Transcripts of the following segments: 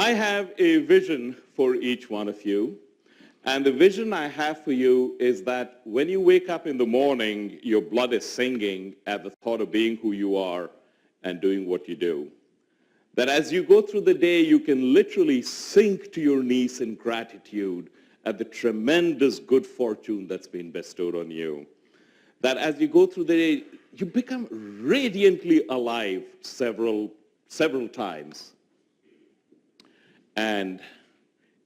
I have a vision for each one of you. And the vision I have for you is that when you wake up in the morning, your blood is singing at the thought of being who you are and doing what you do. That as you go through the day, you can literally sink to your knees in gratitude at the tremendous good fortune that's been bestowed on you. That as you go through the day, you become radiantly alive several times. And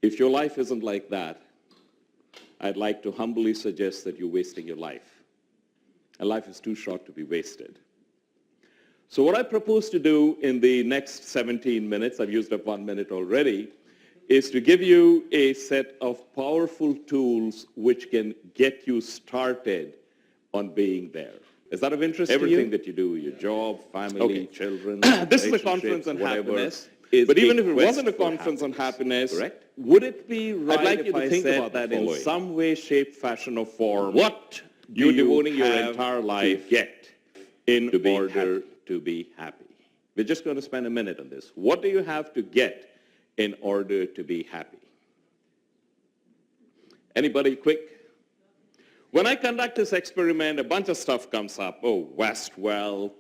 if your life isn't like that, I'd like to humbly suggest that you're wasting your life. And life is too short to be wasted. So what I propose to do in the next 17 minutes, I've used up 1 minute already, is to give you a set of powerful tools which can get you started on being there. Is that of interest to you? Everything that you do, your job, family, children, this is a conference on happiness. But even if it wasn't a conference on happiness, correct? Would it be right I'd like you to think about that in some way, shape, fashion, or form? What you're devoting your entire life to get in order to be happy? We're just going to spend a minute on this. What do you have to get in order to be happy? Anybody quick? When I conduct this experiment, a bunch of stuff comes up. Oh, vast wealth,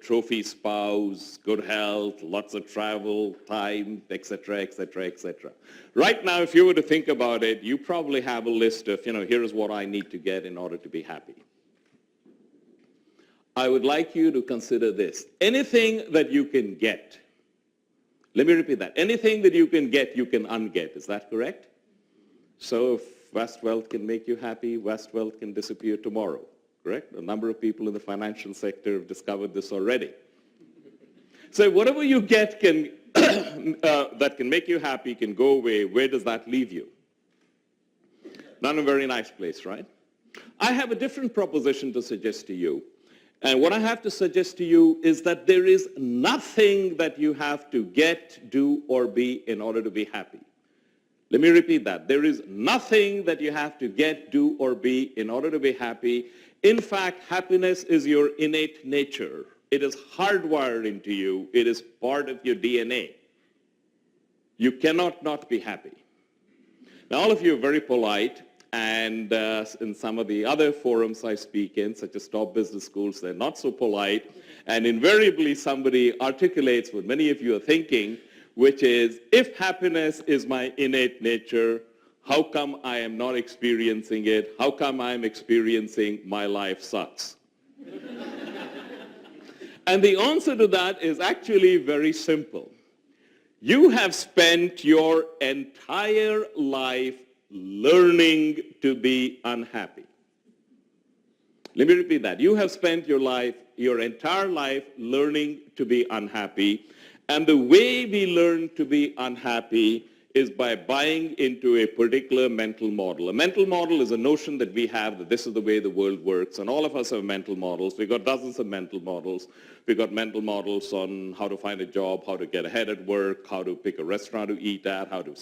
trophy spouse, good health, lots of travel, time, etc., etc., etc. Right now, if you were to think about it, you probably have a list of, here's what I need to get in order to be happy. I would like you to consider this. Anything that you can get, let me repeat that. Anything that you can get, you can unget. Is that correct? So if vast wealth can make you happy, vast wealth can disappear tomorrow. Correct? A number of people in the financial sector have discovered this already. So whatever you get can that can make you happy can go away. Where does that leave you? Not in a very nice place, right? I have a different proposition to suggest to you. And what I have to suggest to you is that there is nothing that you have to get, do, or be in order to be happy. Let me repeat that. There is nothing that you have to get, do, or be in order to be happy. In fact, happiness is your innate nature. It is hardwired into you. It is part of your DNA. You cannot not be happy. Now, all of you are very polite, and in some of the other forums I speak in, such as top business schools, they're not so polite, and invariably somebody articulates what many of you are thinking, which is, if happiness is my innate nature, how come I am not experiencing it? How come I am experiencing my life sucks? And the answer to that is actually very simple. You have spent your entire life learning to be unhappy. Let me repeat that. You have spent your entire life learning to be unhappy. And the way we learn to be unhappy is by buying into a particular mental model. A mental model is a notion that we have that this is the way the world works, and all of us have mental models. We've got dozens of mental models. We've got mental models on how to find a job, how to get ahead at work, how to pick a restaurant to eat at, how to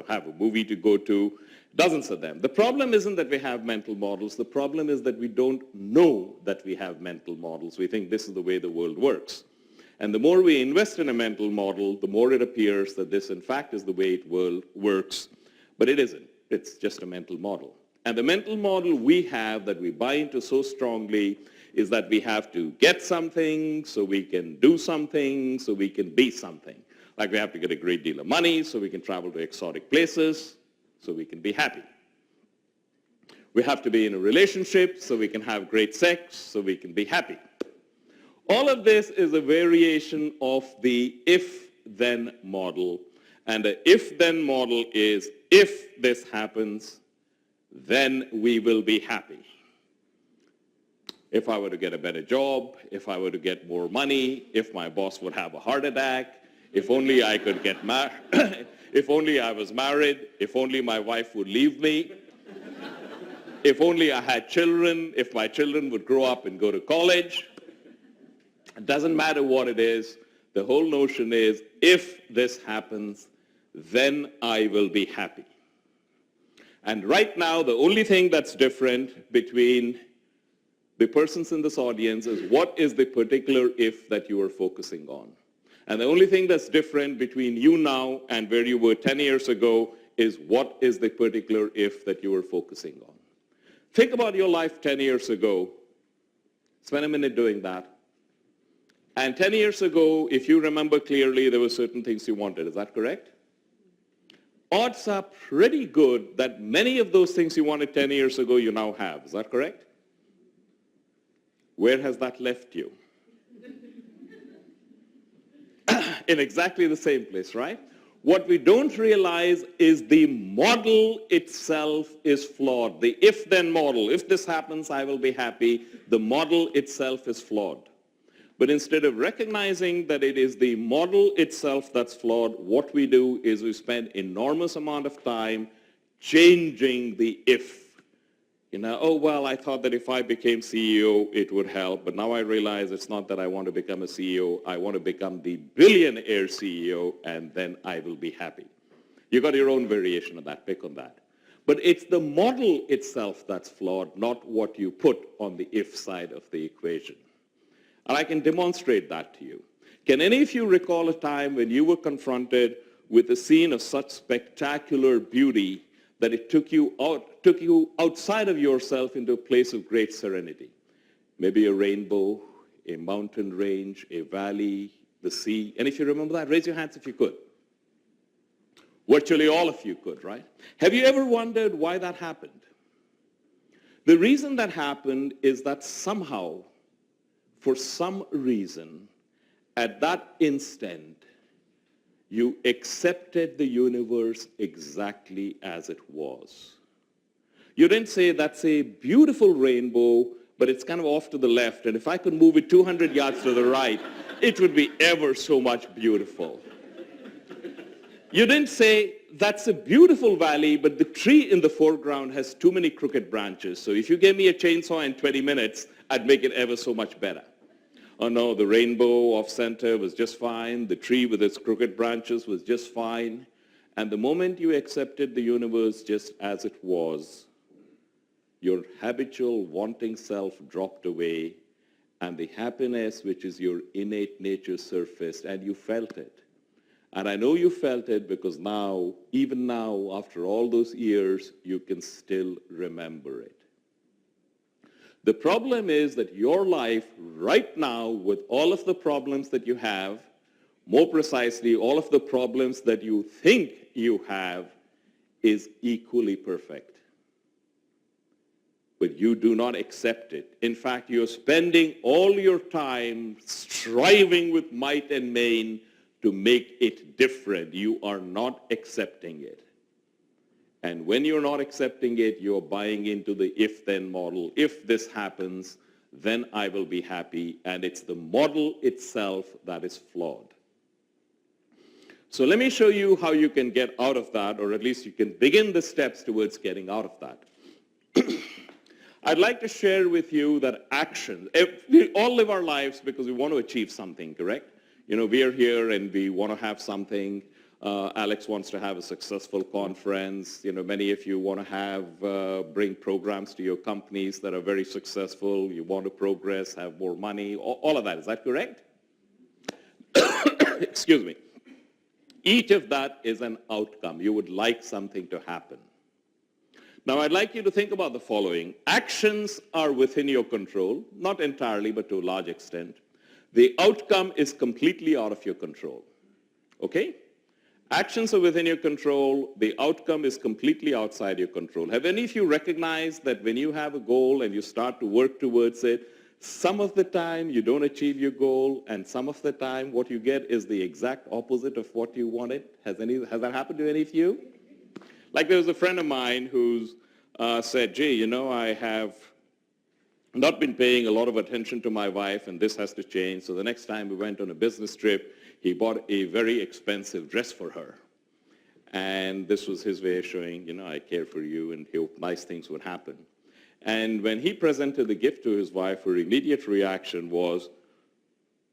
have a movie to go to, dozens of them. The problem isn't that we have mental models. The problem is that we don't know that we have mental models. We think this is the way the world works. And the more we invest in a mental model, the more it appears that this, in fact, is the way the world works. But it isn't. It's just a mental model. And the mental model we have that we buy into so strongly is that we have to get something so we can do something so we can be something. Like we have to get a great deal of money so we can travel to exotic places so we can be happy. We have to be in a relationship so we can have great sex so we can be happy. All of this is a variation of the if-then model. And the if-then model is, if this happens, then we will be happy. If I were to get a better job, if I were to get more money, if my boss would have a heart attack, if only I could get married, if only I was married, if only my wife would leave me, if only I had children, if my children would grow up and go to college. It doesn't matter what it is. The whole notion is, if this happens, then I will be happy. And right now, the only thing that's different between the persons in this audience is what is the particular if that you are focusing on. And the only thing that's different between you now and where you were 10 years ago is what is the particular if that you were focusing on. Think about your life 10 years ago. Spend a minute doing that. And 10 years ago, if you remember clearly, there were certain things you wanted. Is that correct? Odds are pretty good that many of those things you wanted 10 years ago you now have. Is that correct? Where has that left you? In exactly the same place, right? What we don't realize is the model itself is flawed. The if-then model, if this happens, I will be happy, the model itself is flawed. But instead of recognizing that it is the model itself that's flawed, what we do is we spend enormous amount of time changing the if. Oh, well, I thought that if I became CEO, it would help. But now I realize it's not that I want to become a CEO. I want to become the billionaire CEO, and then I will be happy. You got your own variation of that. Pick on that. But it's the model itself that's flawed, not what you put on the if side of the equation. And I can demonstrate that to you. Can any of you recall a time when you were confronted with a scene of such spectacular beauty that it took you outside of yourself into a place of great serenity? Maybe a rainbow, a mountain range, a valley, the sea. And if you remember that, raise your hands if you could. Virtually all of you could, right? Have you ever wondered why that happened? The reason that happened is that somehow, for some reason, at that instant, you accepted the universe exactly as it was. You didn't say, that's a beautiful rainbow, but it's kind of off to the left, and if I could move it 200 yards to the right, it would be ever so much beautiful. You didn't say, that's a beautiful valley, but the tree in the foreground has too many crooked branches, so if you gave me a chainsaw in 20 minutes, I'd make it ever so much better. Oh no, the rainbow off center was just fine. The tree with its crooked branches was just fine. And the moment you accepted the universe just as it was, your habitual wanting self dropped away, and the happiness, which is your innate nature, surfaced, and you felt it. And I know you felt it because now, even now, after all those years, you can still remember it. The problem is that your life right now, with all of the problems that you have, more precisely, all of the problems that you think you have, is equally perfect. But you do not accept it. In fact, you're spending all your time striving with might and main to make it different. You are not accepting it. And when you're not accepting it, you're buying into the if-then model. If this happens, then I will be happy. And it's the model itself that is flawed. So let me show you how you can get out of that, or at least you can begin the steps towards getting out of that. I'd like to share with you that action. We all live our lives because we want to achieve something, correct? We are here and we want to have something. Alex wants to have a successful conference. Many of you want to bring programs to your companies that are very successful. You want to progress, have more money, all of that. Is that correct? Excuse me. Each of that is an outcome. You would like something to happen. Now, I'd like you to think about the following. Actions are within your control, not entirely, but to a large extent. The outcome is completely out of your control. Okay? Actions are within your control. The outcome is completely outside your control. Have any of you recognized that when you have a goal and you start to work towards it, some of the time you don't achieve your goal, and some of the time what you get is the exact opposite of what you wanted? Has that happened to any of you? Like there was a friend of mine who's said, gee, I have not been paying a lot of attention to my wife, and this has to change. So the next time we went on a business trip, he bought a very expensive dress for her. And this was his way of showing, I care for you, and he hoped nice things would happen. And when he presented the gift to his wife, her immediate reaction was,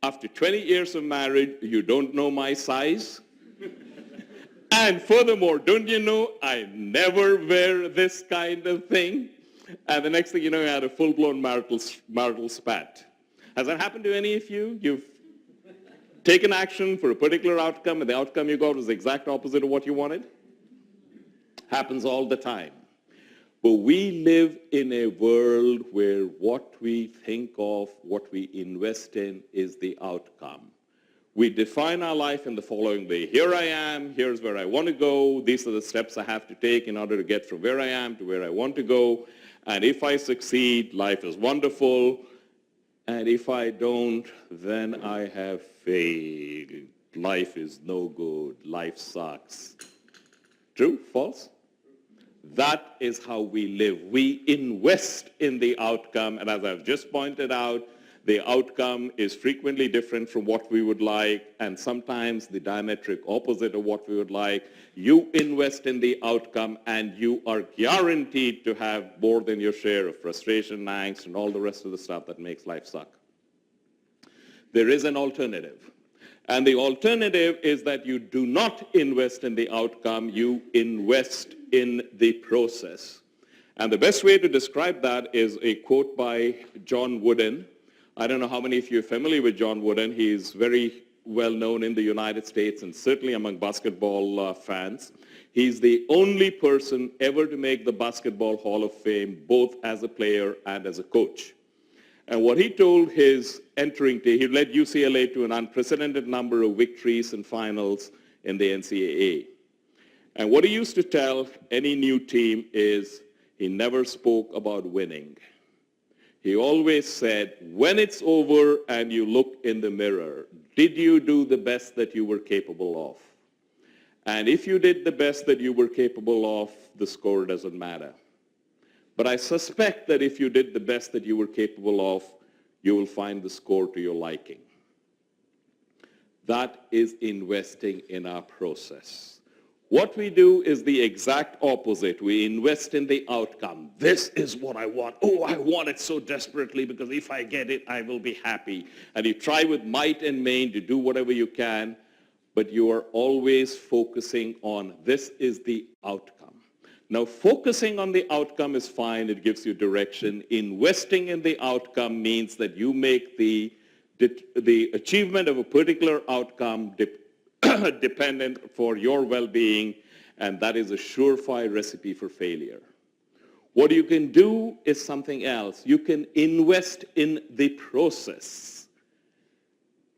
after 20 years of marriage, you don't know my size? And furthermore, don't you know I never wear this kind of thing? And the next thing you know, you had a full-blown marital spat. Has that happened to any of you? You've taken action for a particular outcome, and the outcome you got was the exact opposite of what you wanted? Happens all the time. But we live in a world where what we think of, what we invest in, is the outcome. We define our life in the following way. Here I am, here's where I want to go, these are the steps I have to take in order to get from where I am to where I want to go, and if I succeed, life is wonderful, and if I don't, then I have failed. Life is no good, life sucks. True? False? That is how we live. We invest in the outcome, and as I've just pointed out, the outcome is frequently different from what we would like, and sometimes the diametric opposite of what we would like. You invest in the outcome, and you are guaranteed to have more than your share of frustration, angst, and all the rest of the stuff that makes life suck. There is an alternative. And the alternative is that you do not invest in the outcome, you invest in the process. And the best way to describe that is a quote by John Wooden. I don't know how many of you are familiar with John Wooden. He's very well known in the United States and certainly among basketball fans. He's the only person ever to make the Basketball Hall of Fame, both as a player and as a coach. And what he told his entering team, he led UCLA to an unprecedented number of victories and finals in the NCAA. And what he used to tell any new team is he never spoke about winning. He always said, when it's over and you look in the mirror, did you do the best that you were capable of? And if you did the best that you were capable of, the score doesn't matter. But I suspect that if you did the best that you were capable of, you will find the score to your liking. That is investing in our process. What we do is the exact opposite. We invest in the outcome. This is what I want. Oh, I want it so desperately because if I get it, I will be happy. And you try with might and main to do whatever you can, but you are always focusing on this is the outcome. Now, focusing on the outcome is fine. It gives you direction. Investing in the outcome means that you make the achievement of a particular outcome dependent for your well-being, and that is a surefire recipe for failure. What you can do is something else. You can invest in the process.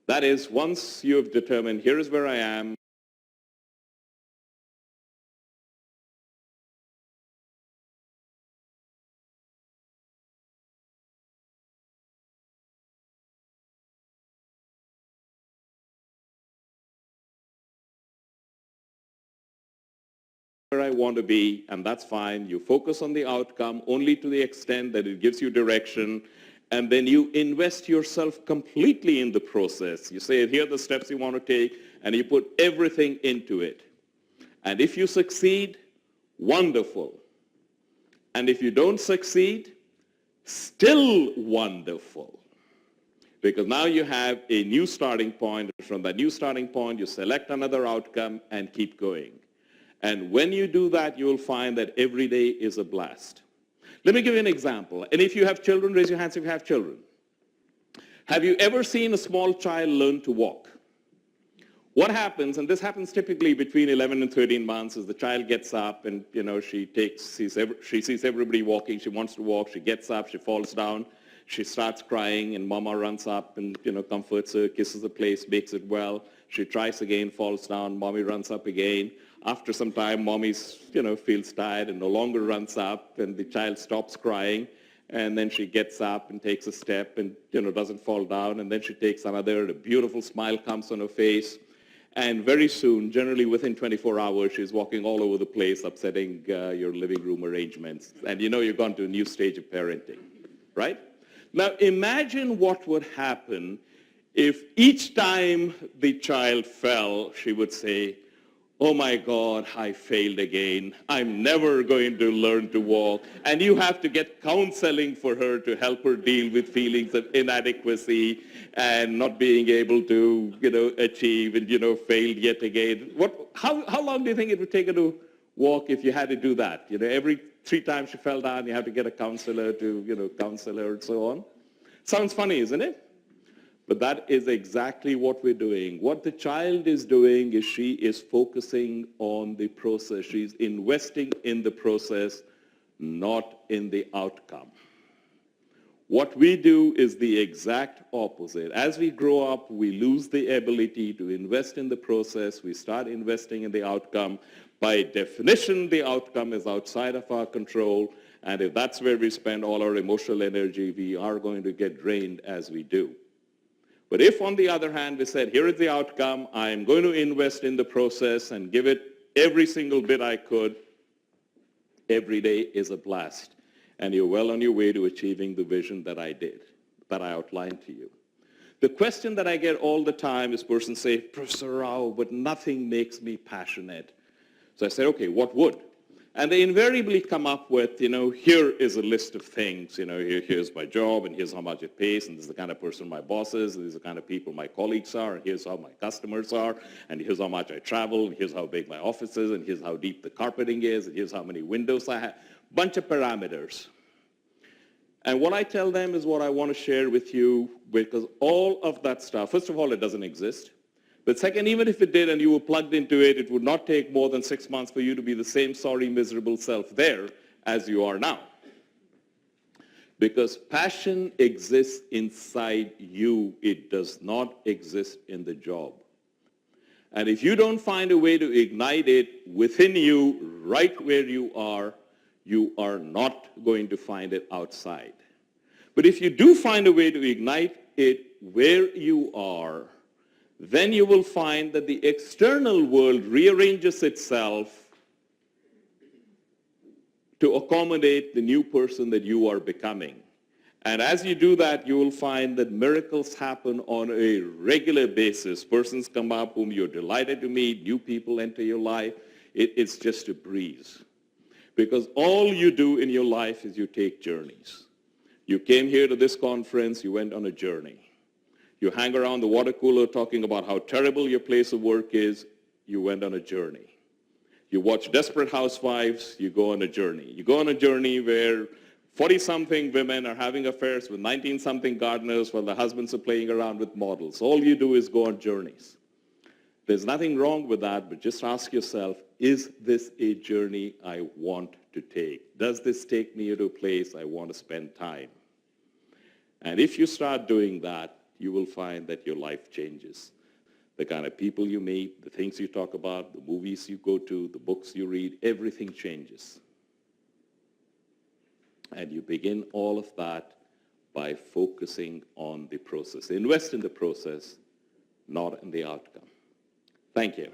That is, once you have determined, here is where I am, where I want to be, and that's fine. You focus on the outcome only to the extent that it gives you direction, and then you invest yourself completely in the process. You say, here are the steps you want to take, and you put everything into it. And if you succeed, wonderful. And if you don't succeed, still wonderful. Because now you have a new starting point. From that new starting point, you select another outcome and keep going. And when you do that, you will find that every day is a blast. Let me give you an example. And if you have children, raise your hands if you have children. Have you ever seen a small child learn to walk? What happens, and this happens typically between 11 and 13 months, is the child gets up and she sees everybody walking. She wants to walk. She gets up. She falls down. She starts crying, and mama runs up and comforts her, kisses the place, makes it well. She tries again, falls down. Mommy runs up again. After some time, mommy feels tired and no longer runs up, and the child stops crying, and then she gets up and takes a step and doesn't fall down, and then she takes another. A beautiful smile comes on her face, and very soon, generally within 24 hours, she's walking all over the place, upsetting your living room arrangements, and you've gone to a new stage of parenting, right? Now imagine what would happen if each time the child fell, she would say, oh my God, I failed again. I'm never going to learn to walk. And you have to get counseling for her to help her deal with feelings of inadequacy and not being able to, achieve and, failed yet again. How long do you think it would take her to walk if you had to do that? Every 3 times she fell down, you have to get a counselor to, counsel her and so on. Sounds funny, isn't it? But that is exactly what we're doing. What the child is doing is she is focusing on the process. She's investing in the process, not in the outcome. What we do is the exact opposite. As we grow up, we lose the ability to invest in the process. We start investing in the outcome. By definition, the outcome is outside of our control. And if that's where we spend all our emotional energy, we are going to get drained as we do. But if, on the other hand, we said, here is the outcome, I'm going to invest in the process and give it every single bit I could, every day is a blast. And you're well on your way to achieving the vision that I outlined to you. The question that I get all the time is persons say, Professor Rao, but nothing makes me passionate. So I said, okay, what would? And they invariably come up with, here is a list of things. Here's my job, and here's how much it pays, and this is the kind of person my boss is, and these are the kind of people my colleagues are, and here's how my customers are, and here's how much I travel, and here's how big my office is, and here's how deep the carpeting is, and here's how many windows I have. Bunch of parameters. And what I tell them is what I want to share with you, because all of that stuff, first of all, it doesn't exist. But second, even if it did and you were plugged into it, it would not take more than 6 months for you to be the same sorry, miserable self there as you are now. Because passion exists inside you. It does not exist in the job. And if you don't find a way to ignite it within you, right where you are not going to find it outside. But if you do find a way to ignite it where you are, then you will find that the external world rearranges itself to accommodate the new person that you are becoming. And as you do that, you will find that miracles happen on a regular basis. Persons come up whom you're delighted to meet, new people enter your life. It's just a breeze. Because all you do in your life is you take journeys. You came here to this conference, you went on a journey. You hang around the water cooler talking about how terrible your place of work is, you went on a journey. You watch Desperate Housewives, you go on a journey. You go on a journey where 40-something women are having affairs with 19-something gardeners while the husbands are playing around with models. All you do is go on journeys. There's nothing wrong with that, but just ask yourself, is this a journey I want to take? Does this take me to a place I want to spend time? And if you start doing that, you will find that your life changes. The kind of people you meet, the things you talk about, the movies you go to, the books you read, everything changes. And you begin all of that by focusing on the process. Invest in the process, not in the outcome. Thank you.